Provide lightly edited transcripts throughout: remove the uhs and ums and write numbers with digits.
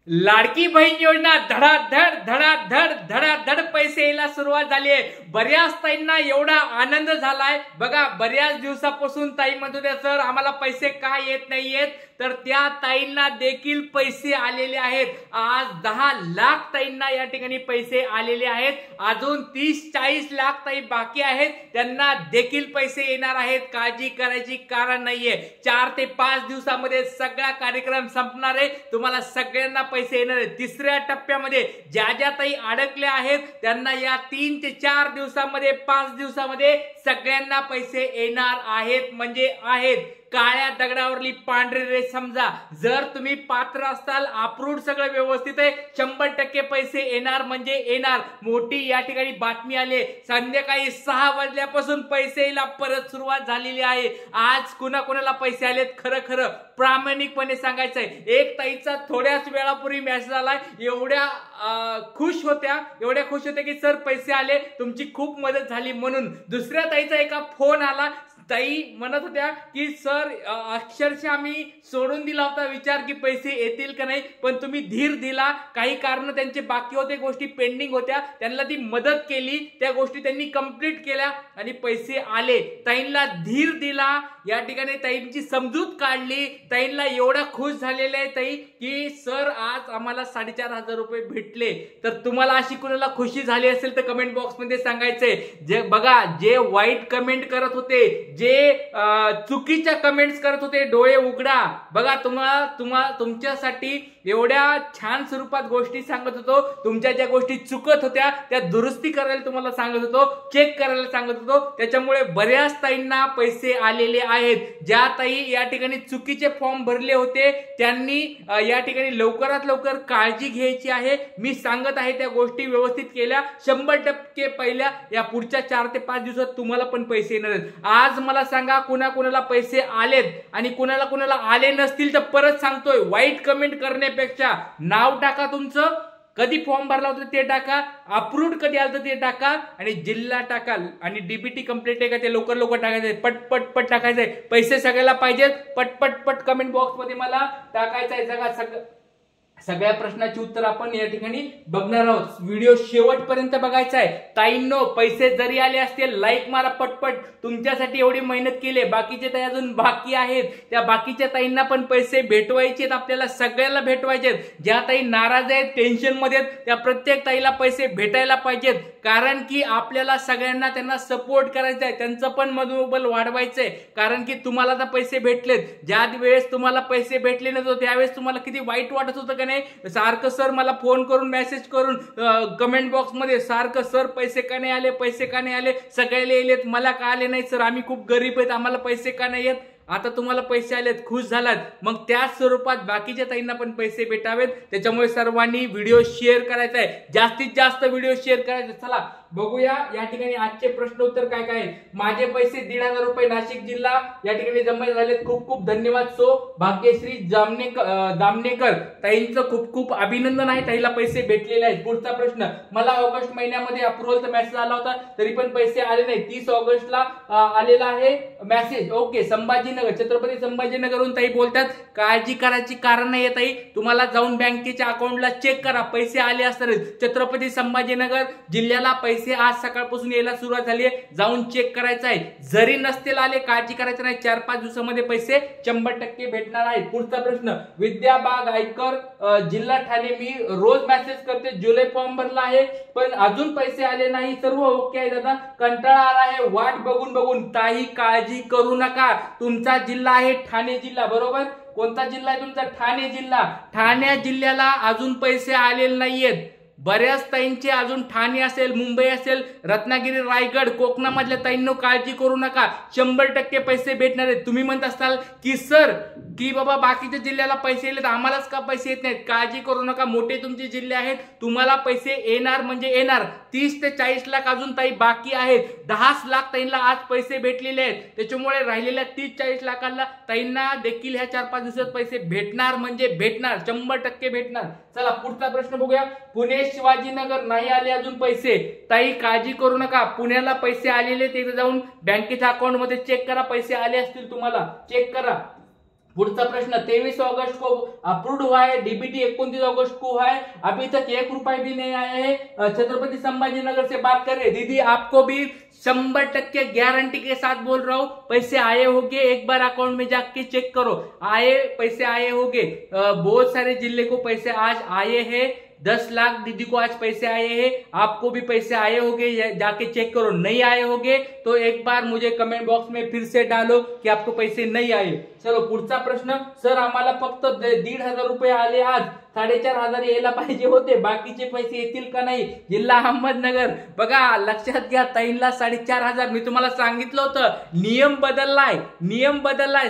लाडकी बहीण योजना धडाधड पैसे यायला सुरुवात झाली आहे। बऱ्याच ताईंना एवढा आनंद झालाय बघा, बऱ्याच दिवसापासून ताई म्हणत होत्या सर आम्हाला पैसे का येत नाहीयेत, तर त्या ताईंना देखील पैसे आलेले आहेत। आज 10 लाख ताईंना या ठिकाणी पैसे आलेले आहेत। अजून 30-40 लाख ताई बाकी आहेत, त्यांना देखील पैसे येणार आहेत। काळजी करायची कारण नाहीये। 4 ते 5 दिवसामध्ये सगळा कार्यक्रम संपणार आहे, तुम्हाला सगळ्यांना पैसे येणार आहेत। तिसऱ्या टप्प्यामध्ये ज्या ज्या ताई अडकल्या आहेत त्यांना या 3 ते 4 दिवसामध्ये 5 दिवसामध्ये सगळ्यांना पैसे येणार आहेत, म्हणजे आहेत। काळ्या दगडावरली पांढरी रेष समजा, जर तुम्ही पात्र असाल, अप्रूव्ड सगळं व्यवस्थित आहे, 100% पैसे येणार म्हणजे येणार। मोठी या ठिकाणी बातमी आली, संध्याकाळी 6 वाजल्यापासून पैसे यायला परत सुरुवात झालेली आहे। आज कुणाकुणाला पैसे आलेत खरं प्रामाणिकपणे सांगायचंय। एक ताईचा थोड्याच वेळापूर्वी मेसेज आलाय, एवढ्या खुश होत्या की सर पैसे आले, तुमची खूप मदत झाली म्हणून। दुसऱ्या ताईचा एका फोन आला, ताई म्हणत होत्या की सर अक्षरशः आम्ही सोडून दिला होता विचार की पैसे येतील का नाही, पण तुम्ही धीर दिला। काही कारण त्यांचे बाकी होते, गोष्टी पेंडिंग होत्या, त्यांना ती मदत केली, त्या गोष्टी त्यांनी कंप्लीट केल्या आणि पैसे आले। ताईंना धीर दिला, या ठिकाणी ताईंची समजूत काढली। ताईंना एवढा खुश झालेले आहे ताई की सर आज आम्हाला 4,500 रुपये भेटले। तर तुम्हाला अशी कुणाला खुशी झाली असेल तर कमेंट बॉक्स मध्ये सांगायचंय। जे बघा, जे वाईट कमेंट करत होते, जे चुकीच्या कमेंट्स करत होते, डोळे उघडा। बघा, तुमच्यासाठी एवढ्या छान स्वरूपात गोष्टी सांगत होतो। तुमच्या ज्या गोष्टी चुकत होत्या त्या दुरुस्ती करायला तुम्हाला सांगत होतो, चेक करायला सांगत होतो। त्याच्यामुळे बऱ्याच ताईंना पैसे आलेले आहेत। ज्या ताई या ठिकाणी चुकीचे फॉर्म भरले होते त्यांनी या ठिकाणी लवकरात लवकर काळजी घ्यायची आहे। मी सांगत आहे त्या गोष्टी व्यवस्थित केल्या, 100% पहिल्या या पुढच्या 4 ते 5 दिवसात तुम्हाला पण पैसे येणार आहेत। आज मला सांगा कुणाला पैसे आलेत आणि कुणाला आले नसतील तर परत सांगतोय, वाईट कमेंट करण्यापेक्षा नाव टाका, तुमचं कधी फॉर्म भरला होता ते टाका, अप्रूव्ड कधी आलं ते टाका आणि जिल्हा टाका आणि डीबीटी कंप्लीट आहे का ते लवकर टाकायचंय, पट टाकायचंय। पैसे सगळ्याला पाहिजेत, पट कमेंट बॉक्स मध्ये मला टाकायचंय। सगळ्या प्रश्नाची उत्तर आपण या ठिकाणी बघणार आहोत। व्हिडिओ शेवटपर्यंत बघायचा आहे। ताईंनो, पैसे जरी आले असतील लाईक मारा पटपट, तुमच्यासाठी एवढी मेहनत केली। बाकीचे ताई अजून बाकी आहेत, त्या बाकीच्या ताईंना पण पैसे भेटवायचे, आपल्याला सगळ्याला भेटवायचे। ज्या ताई नाराज आहेत, टेन्शन मध्ये आहेत, त्या प्रत्येक ताईला पैसे भेटायला पाहिजेत, कारण की आपल्याला सगळ्यांना त्यांना सपोर्ट करायचा आहे, त्यांचं पण मनोबल वाढवायचंय। कारण की तुम्हाला तर पैसे भेटलेत, ज्या वेळेस तुम्हाला पैसे भेटले नव्हते त्यावेळेस तुम्हाला किती वाईट वाटत होतं का नाही? सारखं सर मला फोन करून मेसेज करून कमेंट बॉक्स मध्ये सारखं सर पैसे का नाही आले, सगळ्याला येलेत, मला का आले नाही सर, आम्ही खूप गरीब आहेत, आम्हाला पैसे का नाही येत। आता तुम्हाला पैसे आलेत, खुश झालात, मग त्याच स्वरूपात बाकीच्या ताईंना पण पैसे भेटावेत। त्याच्यामुळे सर्वांनी व्हिडिओ शेअर करायचा आहे, जास्तीत जास्त व्हिडिओ शेअर करायचे। चला बघूया या ठिकाणी आजचे प्रश्न उत्तर काय काय आहेत। माझे पैसे 1,500 रुपये नाशिक जिल्हा या ठिकाणी जमा झालेत, खूप धन्यवाद। सो भाग्यश्री जामनेकर ताईंचं खूप अभिनंदन आहे, ताईला पैसे भेटलेले आहेत। पुढचा प्रश्न, मला ऑगस्ट महिन्यामध्ये अप्रूव्हलचा मेसेज आला होता तरी पण पैसे आले नाही, 30 ऑगस्टला आलेला आहे मेसेज। ओके, छत्रपती संभाजीनगरहून ताई बोलतात, काळजी करायची कारण नाही ताई, तुम्हाला जाऊन बँकेच्या अकाउंटला चेक करा, पैसे आले असतात। छत्रपती संभाजीनगर जिल्ह्याला पैसे आज सकाळपासून यायला सुरुवात झाली आहे, जाऊन चेक करायचं आहे। जरी नसतील आले काळजी करायचं नाही, 4-5 दिवसामध्ये पैसे 100% भेटणार आहेत। पुढचा प्रश्न, विद्या बाग आयकर जिल्हा ठाणे, मी रोज मेसेज करते, जुलै फॉर्म भरला आहे पण अजून पैसे आले नाही, सर्व ओके आहे दादा, कंटाळा आला आहे वाट बघून। ताई काळजी करू नका, तुमचा जिल्हा आहे ठाणे जिल्हा, बरोबर? कोणता जिल्हा आहे तुमचा? ठाणे जिल्हा। ठाणे जिल्ह्याला अजून पैसे आलेले नाहीयेत। बऱ्याच ताईंचे अजून ठाणे असेल, मुंबई असेल, रत्नागिरी, रायगड, कोकणामधल्या ताईंनो काळजी करू नका, 100% पैसे भेटणार आहेत। तुम्ही म्हणत असाल की सर की बाबा बाकीच्या जिल्ह्याला पैसे येतात, आम्हालाच का पैसे येत नाहीत? काळजी करू नका, मोठे तुमचे जिल्हे आहेत, तुम्हाला पैसे येणार म्हणजे येणार। 30 ते 40 लाख अजून ताई बाकी आहेत, 10 लाख ताईंना आज पैसे भेटलेले आहेत। त्याच्यामुळे राहिलेल्या 30-40 लाखांना ताईंना देखील ह्या 4-5 दिवसात पैसे भेटणार म्हणजे भेटणार, 100% भेटणार। चला पुढचा प्रश्न बघूया, पुणे शिवाजीनगर नाही आले अजून पैसे, ताई काळजी करू नका, पुण्याला पैसे आलेले, तिथे जाऊन बँकेच्या अकाउंट मध्ये चेक करा, पैसे आले असतील तुम्हाला, चेक करा। पुढचा प्रश्न 23 अगस्त को अप्रूव्ड हुआ है, डीबीटी 29 अगस्त को हुआ है, अभी तक 1 रुपए भी नहीं आया है। छत्रपति संभाजी नगर से बात कर रहे दीदी, आपको भी 100% गारंटी के साथ बोल रहा हूं पैसे आए होंगे, एक बार अकाउंट में जाके चेक करो, पैसे आए होंगे। बहुत सारे जिले को पैसे आज आए हैं, 10 लाख दीदी को आज पैसे आए हैं, आपको भी पैसे आए होंगे, जाके चेक करो। नहीं आए होंगे तो एक बार मुझे कमेंट बॉक्स में फिर से डालो कि आपको पैसे नहीं आए। चलो पुढचा प्रश्न, सर आम्हाला फक्त 1,500 रुपये आले, आज 4,500 यायला पाहिजे होते, बाकीचे पैसे येतील का नाही? जिल्हा अहमदनगर। बघा लक्षात घ्या, ताईंला 4,500, मी तुम्हाला सांगितलं होतं नियम बदललाय,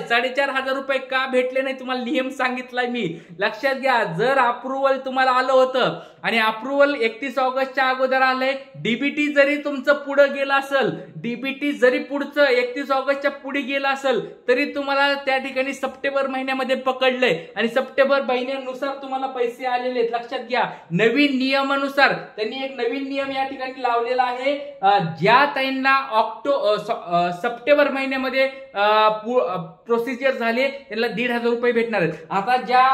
4,500 रुपये का भेटले नाही तुम्हाला नियम सांगितलाय मी, लक्षात घ्या। जर अप्रुव्हल तुम्हाला आलं होतं आणि अप्रुव्हल 31 ऑगस्टच्या अगोदर आलंय, डीबीटी जरी तुमचं पुढे गेलं असेल, डीबीटी जरी पुढचं 31 ऑगस्टच्या पुढे गेलं असेल, तरी तुम्हाला त्या ठिकाणी सप्टेंबर महिन्यामध्ये पकडलंय आणि सप्टेंबर महिन्यानुसार तुम्हाला पैसे आलेले आहेत। लक्षात घ्या, नवीन नियमानुसार त्यांनी एक नवीन नियम या ठिकाणी लावलेला आहे, ज्या ताईंना सप्टेंबर महिन्यामध्ये प्रोसिजर झाले त्यांना 1,500 रुपये भेटणार आहेत। आता ज्या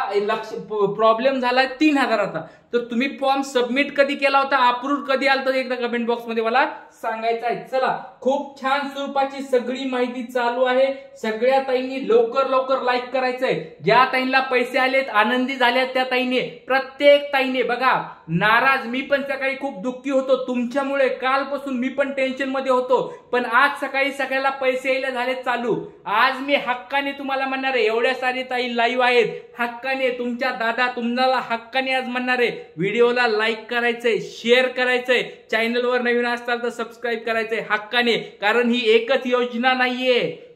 प्रॉब्लेम झाला 3,000चा, तर तुम्ही फॉर्म सबमिट कधी केला होता, अप्रूव्ह कधी आलं तर एकदा कमेंट बॉक्स मध्ये मला सांगायचं आहे। चला, खूप छान स्वरूपाची सगळी माहिती चालू आहे, सगळ्या ताईंनी लवकर लाईक करायचंय। ज्या ताईंना पैसे आलेत, आनंदी झाल्यात त्या ताईंनी, प्रत्येक ताईने बघा नाराज, मी पण सकाळी खूप दुःखी होतो तुमच्यामुळे, कालपासून मी पण टेन्शन मध्ये होतो, पण आज सकाळी सगळ्याला पैसे यायला झाले चालू। आज मी हक्काने तुम्हाला म्हणणार आहे, एवढ्या सारी ताई लाईव्ह आहेत, हक्काने तुमच्या दादा तुम्हाला हक्काने आज म्हणणार आहे, व्हिडिओला लाईक करायचंय, शेअर करायचंय, चॅनलवर नवीन असताल तर सबस्क्राईब करायचंय हक्काने, कारण ही एकच योजना नाहीये,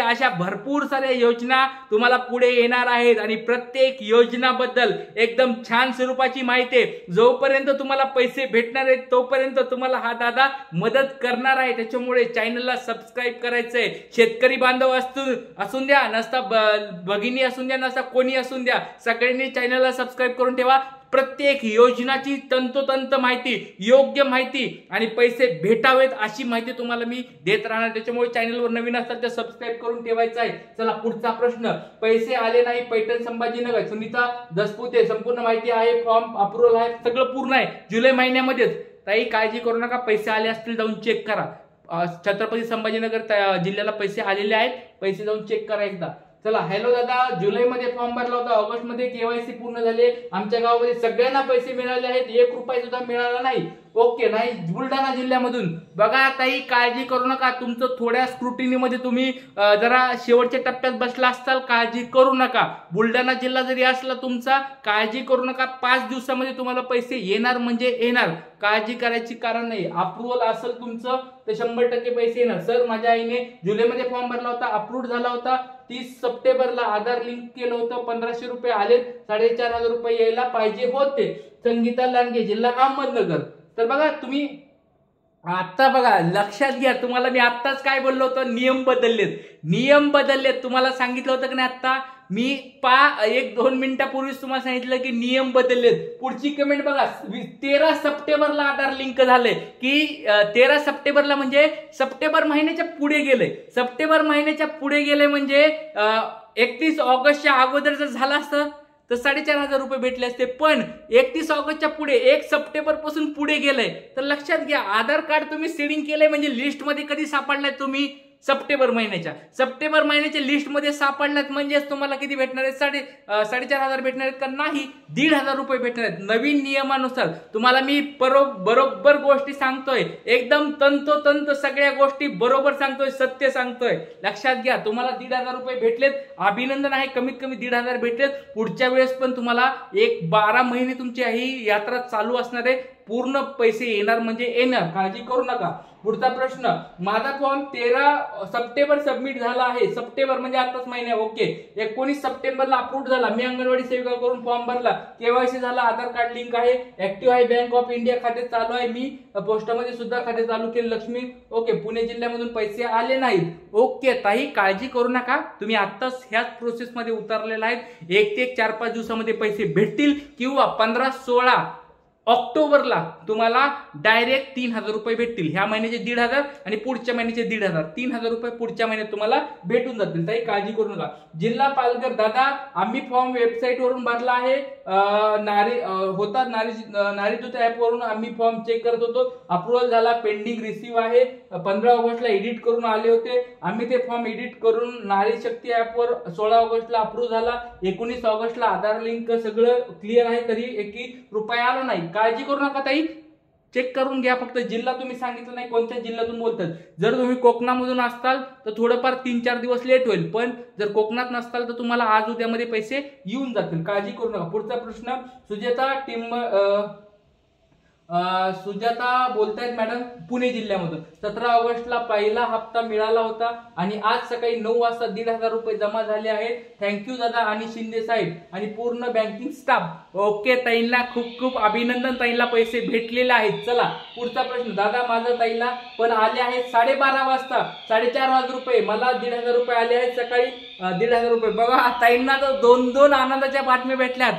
अशा भरपूर साऱ्या योजना तुम्हाला पुढे येणार आहेत आणि प्रत्येक योजनाबद्दल एकदम छान स्वरूपाची माहिती आहे। जोपर्यंत तुम्हाला पैसे भेटणार आहेत तोपर्यंत तुम्हाला हा दादा मदत करणार आहे, त्याच्यामुळे चॅनलला सबस्क्राईब करायचंय। शेतकरी बांधव असून द्या, नसता भगिनी असून द्या, नसता कोणी असून द्या, सगळ्यांनी चॅनलला सबस्क्राईब करून ठेवा। प्रत्येक योजनाची तंतोतंत माहिती, योग्य माहिती आणि पैसे भेटावेत अशी माहिती तुम्हाला मी देत राहणार, त्याच्यामुळे चॅनलवर नवीन असतात तर सबस्क्राईब करून ठेवायचं आहे। चला पुढचा प्रश्न, पैसे आले नाही पैठण संभाजीनगर, सुनीता दसपुते, संपूर्ण माहिती आहे, फॉर्म अप्रूव्हल आहे, सगळं पूर्ण आहे जुलै महिन्यामध्येच। ताई काळजी करू नका, पैसे आले असतील जाऊन चेक करा, छत्रपती संभाजीनगर जिल्ह्याला पैसे आलेले आहेत, पैसे जाऊन चेक करा एकदा। चला, हॅलो दादा, जुलैमध्ये फॉर्म भरला होता, ऑगस्ट मध्ये केवायसी पूर्ण झाले, आमच्या गावामध्ये सगळ्यांना पैसे मिळाले आहेत, 1 रुपया सुद्धा मिळाला नाही। ओके, नाही बुलढाणा जिल्ह्यामधून। बघा ताई काळजी करू नका, तुमचं थोड्या स्क्रुटिनीमध्ये तुम्ही जरा शेवटच्या टप्प्यात बसला असताल, काळजी करू नका। बुलढाणा जिल्हा जरी असला तुमचा, काळजी करू नका, 5 दिवसामध्ये तुम्हाला पैसे येणार म्हणजे येणार, काळजी करायची कारण नाही। अप्रूव्हल असेल तुमचं तर 100% पैसे येणार। सर माझ्या आईने जुलैमध्ये फॉर्म भरला होता, अप्रूव्ह झाला होता, 30 सप्टेंबरला आधार लिंक केलं होतं, 1,500 रुपये आलेत, 4,500 रुपये यायला पाहिजे होते। संगीता लांडगे, जिल्हा अहमदनगर। तर बघा तुम्ही आता बघा लक्षात घ्या, तुम्हाला मी आत्ताच काय बोललो होतो, नियम बदललेत, तुम्हाला सांगितलं होतं की नाही आता मी 1-2 मिनिटापूर्वीच तुम्हाला सांगितलं की नियम बदललेत। पुढची कमेंट बघा, 13 सप्टेंबरला आधार लिंक झाले की 13 सप्टेंबरला म्हणजे सप्टेंबर महिन्याच्या पुढे गेले, म्हणजे 31 ऑगस्टच्या अगोदर जर झालं असतं तर 4,500 रुपये भेटले असते, पण 31 ऑगस्टच्या पुढे 1 सप्टेंबर पासून पुढे गेलंय, तर लक्षात घ्या आधार कार्ड तुम्ही सीडिंग केलंय म्हणजे लिस्ट मध्ये कधी सापडलाय तुम्ही, सप्टेंबर महिन्याच्या लिस्ट मध्ये सापडलात, म्हणजेच तुम्हाला किती भेटणार आहेत, 4,500 भेटणार आहेत का नाही, 1,500 रुपये भेटणार आहेत। नवीन नियमानुसार तुम्हाला मी बरोबर गोष्टी सांगतोय, एकदम तंतोतंत सगळ्या गोष्टी बरोबर सांगतोय, सत्य सांगतोय। लक्षात घ्या, तुम्हाला 1,500 रुपये भेटलेत, अभिनंदन आहे, कमीत कमी 1,500 भेटलेत। पुढच्या वेळेस पण तुम्हाला 12 महिने तुमची ही यात्रा चालू असणार आहे, पूर्ण पैसे येणार म्हणजे येणार, काळजी करू नका। पुढचा प्रश्न, माझा फॉर्म 13 सप्टेंबर सबमिट झाला आहे, सप्टेंबर म्हणजे आताच महिना, ओके, 19 सप्टेंबरला अप्रूव्ह झाला, मी अंगणवाडी सेविका करून फॉर्म भरला, केवायसी झाला, आधार कार्ड लिंक आहे, ऍक्टिव्ह आहे, बँक ऑफ इंडिया खाते चालू आहे, मी पोस्टामध्ये सुद्धा खाते चालू केले, लक्ष्मी, ओके, पुणे जिल्ह्यामधून पैसे आले नाहीत। ओके ताई काळजी करू नका, तुम्ही आताच ह्याच प्रोसेस मध्ये उतरलेला आहेत, 1 ते 4-5 दिवसामध्ये पैसे भेटतील किंवा 15-16 ऑक्टोबरला तुम्हाला डायरेक्ट 3,000 रुपये भेटतील. ह्या महिन्याचे 1,500 आणि पुढच्या महिन्याचे 1,500. 3,000 रुपये पुढच्या महिन्यात तुम्हाला भेटून जातील. काही काळजी करू नका. जिल्हा पालघर दादा आम्ही फॉर्म वेबसाईट वरून भरला आहे. नारीदूत ऍप वरून आम्ही फॉर्म चेक करत होतो. अप्रुव्हल झाला, पेंडिंग रिसीव्ह आहे. 15 ऑगस्टला एडिट करून आले होते. आम्ही ते फॉर्म एडिट करून नारी शक्ती ऍप वर 16 ऑगस्टला अप्रूव्ह झाला. 19 ऑगस्टला आधार लिंक सगळं क्लिअर आहे. तरी 1 रुपया आला नाही. काळजी करू नका ताई, चेक करून घ्या. फक्त जिल्हा तुम्ही सांगितलं नाही कोणत्या जिल्ह्यातून बोलतात. जर तुम्ही कोकणामधून असताल तर थोडंफार 3-4 दिवस लेट होईल, पण जर कोकणात नसताल तर तुम्हाला आज उद्यामध्ये पैसे येऊन जातील. काळजी करू नका. पुढचा प्रश्न सुजाता बोलतायत मॅडम पुणे जिल्ह्यामधून. 17 ऑगस्टला पहिला हप्ता मिळाला होता आणि आज सकाळी 9 वाजता 1,500 रुपये जमा झाले आहेत. थँक्यू दादा आणि शिंदे साहेब आणि पूर्ण बँकिंग स्टाफ. ओके, ताईंना खूप खूप अभिनंदन. ताईंना पैसे भेटलेले आहेत. चला पुढचा प्रश्न. दादा माझा ताईला पण आले आहेत 12:30 वाजता 4,500 रुपये. मला 1,500 रुपये आले आहेत सकाळी. 1,500 रुपये बघा ताईंना तर 2-2 आनंदाच्या बातम्या भेटल्यात.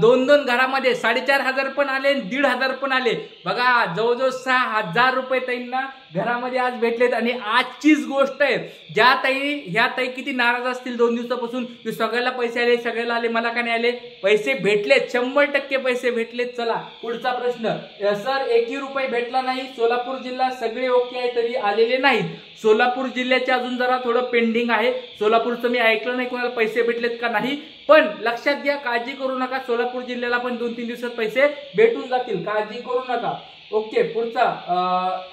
2-2 घरामध्ये 4,500 पण आले, 1,500 पण आले. बघा जवळजवळ 6,000 रुपये ताईंना घरामध्ये आज भेटलेत. आणि आजचीच गोष्ट आहे, ज्या ह्या ताई किती नाराज असतील 2 दिवसापासून की सगळ्याला पैसे आले, सगळ्याला आले, मला का नाही आले. पैसे भेटलेत, 100% पैसे भेटलेत. चला पुढचा प्रश्न. सर 1 रुपये भेटला नाही. सोलापूर जिल्हा सगळे ओके आहे तरी आलेले नाहीत. सोलापूर जिल्ह्याचे अजून जरा थोडं पेंडिंग आहे. सोलापूरचं मी ऐकलं नाही कोणाला पैसे भेटलेत का नाही, पण लक्षात घ्या, काळजी करू नका. सोलापूर जिल्ह्याला पण 2-3 दिवसात पैसे भेटून जातील. काळजी करू नका. ओके पुढचा.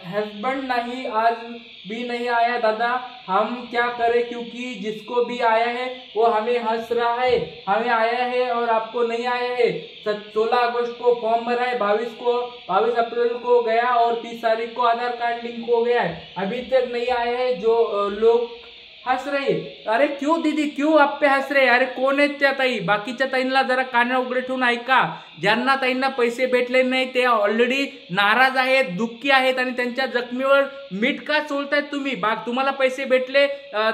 हस्बैंड नहीं आज भी नहीं आया दादा, हम क्या करें क्योंकि जिसको भी आया है वो हमें हंस रहा है. हमें आया है और आपको नहीं आया है. 16 अगस्त को फॉर्म भरा है, 22 अप्रैल को गया और 30 तारीख को आधार कार्ड लिंक हो गया है. अभी तक नहीं आया है. जो लोग हंस रहे. अरे क्यों दीदी, क्यों आप पे हंस रहे. अरे कोण आहेत त्या ताई. बाकीच्या ताईंना जरा कान उघडे ठेवून ऐका. ज्यांना ताईंना पैसे भेटले नाही ते ऑलरेडी नाराज आहेत, दुःखी आहेत आणि त्यांच्या जखमीवर मीठ का चोळतायत तुम्ही. तुम्हाला पैसे भेटले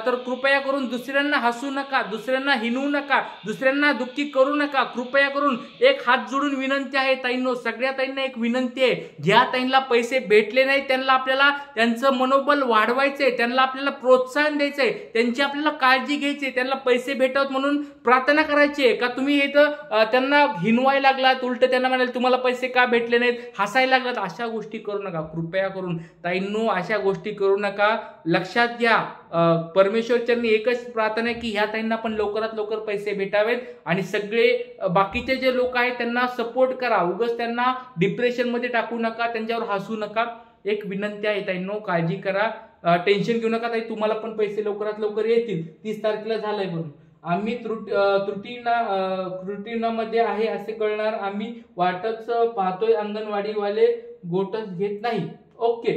तर कृपया करून दुसऱ्यांना हसू नका, दुसऱ्यांना हिनवू नका, दुसऱ्यांना दुःखी करू नका. कृपया करून एक हात जोडून विनंती आहे ताईंनो, सगळ्या ताईंना एक विनंती आहे. ज्या ताईंना पैसे भेटले नाही त्यांना आपल्याला त्यांचं मनोबल वाढवायचंय, त्यांना आपल्याला प्रोत्साहन द्यायचंय, त्यांची आपल्याला काळजी घ्यायची, त्यांना पैसे भेटावेत म्हणून प्रार्थना करायची आहे. का तुम्ही इथं त्यांना हिनवायला लागलात, उलट त्यांना म्हणाले तुम्हाला पैसे का भेटले नाहीत, हसायला लागलात. अशा गोष्टी करू नका कृपया करून ताईंनो, अशा गोष्टी करू नका. लक्षात घ्या, परमेश्वरचरणी एकच प्रार्थना आहे की ह्या ताईंना पण लवकरात लवकर पैसे भेटावेत आणि सगळे बाकीचे जे लोक आहेत त्यांना सपोर्ट करा. उगाच त्यांना डिप्रेशन मध्ये टाकू नका, त्यांच्यावर हसू नका. एक विनंती आहे ताईंनो, काळजी करा, टेन्शन घेऊ नका ताई. तुम्हाला पण पैसे लवकरात लवकर येतील. 30 तारखेला झालंय म्हणून. आम्ही त्रुटीमध्ये आहे असे कळणार. आम्ही वाटच पाहतोय, अंगणवाडीवाले गोटच घेत नाही. ओके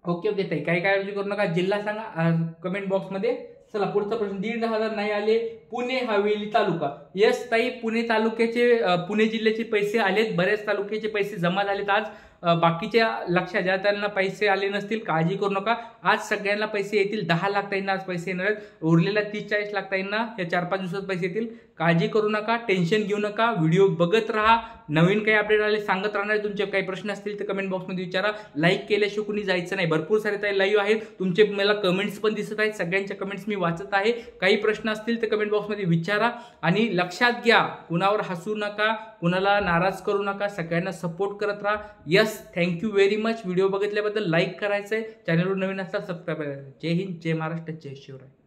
ओके ओके ताई, काही काळजी करू नका. जिल्हा सांगा कमेंट बॉक्स मध्ये. चला पुढचा प्रश्न. 1,500 नाही आले. पुणे हवेली तालुका. यस ताई, पुणे तालुक्याचे पुणे जिल्ह्याचे पैसे आलेत. बरेच तालुक्याचे पैसे जमा झालेत आज. बाकीच्या लक्षात ज्या त्यांना पैसे आले नसतील काळजी करू नका. आज सगळ्यांना पैसे येतील. 10 लाख ताईंना आज पैसे येणार आहेत. उरलेल्या 30-40 लाख ताईंना या 4-5 दिवसात पैसे येतील. काळजी करू नका, टेन्शन घेऊ नका. व्हिडिओ बघत राहा. नवीन काही अपडेट आले सांगत राहणार. तुमचे काही प्रश्न असतील तर कमेंट बॉक्समध्ये विचारा. लाईक केल्याशिवाय कुणी जायचं नाही. भरपूर सारे ताई लाईव्ह आहेत. तुमचे मला कमेंट्स पण दिसत आहेत. सगळ्यांच्या कमेंट्स मी वाचत आहे. काही प्रश्न असतील तर कमेंट बॉक्समध्ये विचारा. आणि लक्षात घ्या, कुणावर हसू नका, कुणाला नाराज करू नका. सगळ्यांना सपोर्ट करत राहा. Yes, thank you very much. Video बघितल्याबद्दल लाईक करायचंय. चॅनलवर नवीन असता सबस्क्राईब करायचं. जय हिंद, जय महाराष्ट्र, जय शिवराय.